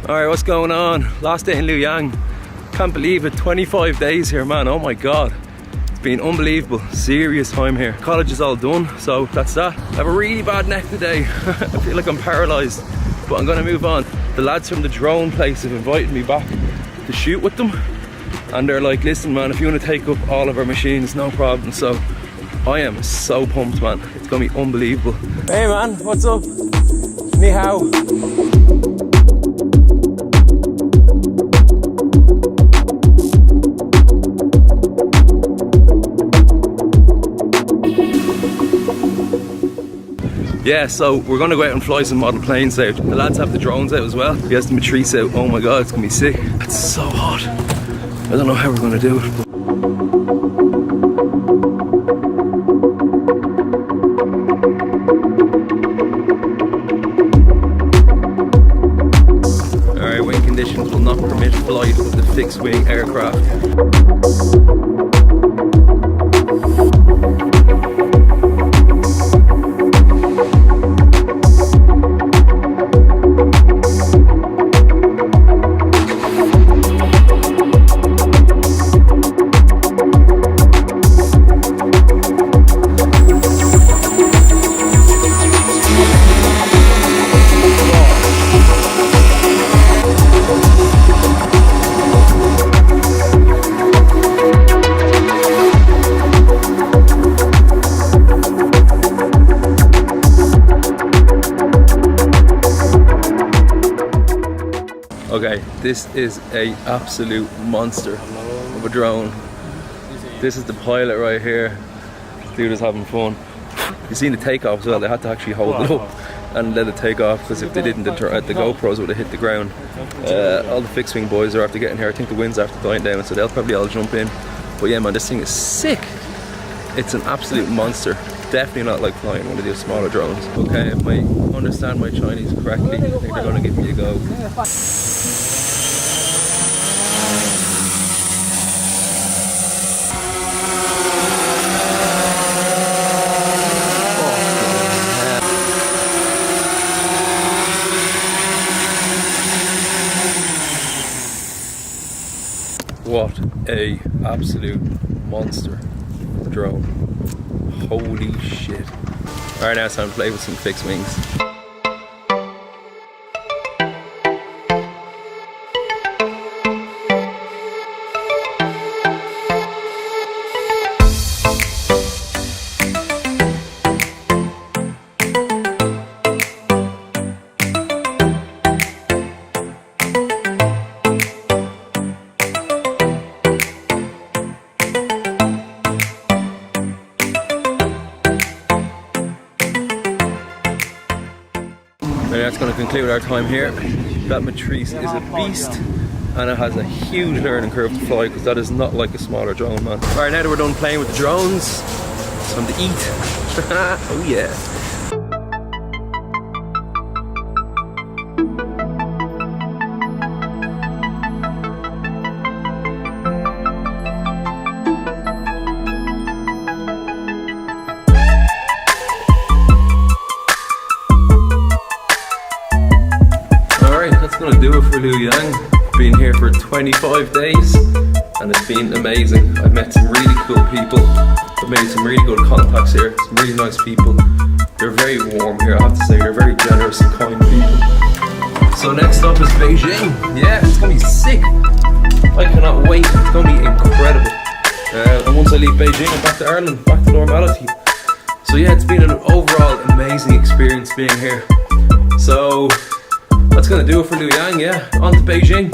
Alright, what's going on? Last day in Luoyang. Can't believe it, 25 days here, man. Oh my god. It's been unbelievable. Serious time here. College is all done, so that's that. I have a really bad neck today. I feel like I'm paralysed, but I'm gonna move on. The lads from the drone place have invited me back to shoot with them. And they're like, listen man, if you want to take up all of our machines, no problem. So I am so pumped, man. It's gonna be unbelievable. Hey man, what's up? Ni hao. Yeah, so we're gonna go out and fly some model planes out. The lads have the drones out as well. He has the Matrice out. Oh my god, it's gonna be sick. It's so hot. I don't know how we're gonna do it. Alright, wind conditions will not permit flight of the fixed wing aircraft. Okay, this is a absolute monster of a drone. This is the pilot right here. This dude is having fun. You've seen the takeoff as well. They had to actually hold it up and let it take off, because if they didn't, the GoPros would have hit the ground. All the fixed wing boys are after getting here. I think the wind's after dying down, so they'll probably all jump in. But yeah man, this thing is sick. It's an absolute monster. Definitely not like flying one of these smaller drones. Okay, if I understand my Chinese correctly, I think they're going to give me a go. What a absolute monster drone. Holy shit. Alright, now it's time to play with some fixed wings. That's going to conclude our time here. That Matrice is a beast, and it has a huge learning curve to fly, because that is not like a smaller drone, man. Alright, now that we're done playing with the drones, it's time to eat. Oh yeah. That's gonna do it for Luoyang. Been here for 25 days and it's been amazing. I've met some really cool people. I've made some really good contacts here. Some really nice people. They're very warm here, I have to say. They're very generous and kind people. So next up is Beijing. Yeah, it's gonna be sick. I cannot wait. It's gonna be incredible. And once I leave Beijing, I'm back to Ireland, back to normality. So yeah, it's been an overall amazing experience being here. So that's gonna do it for Luoyang, yeah. On to Beijing.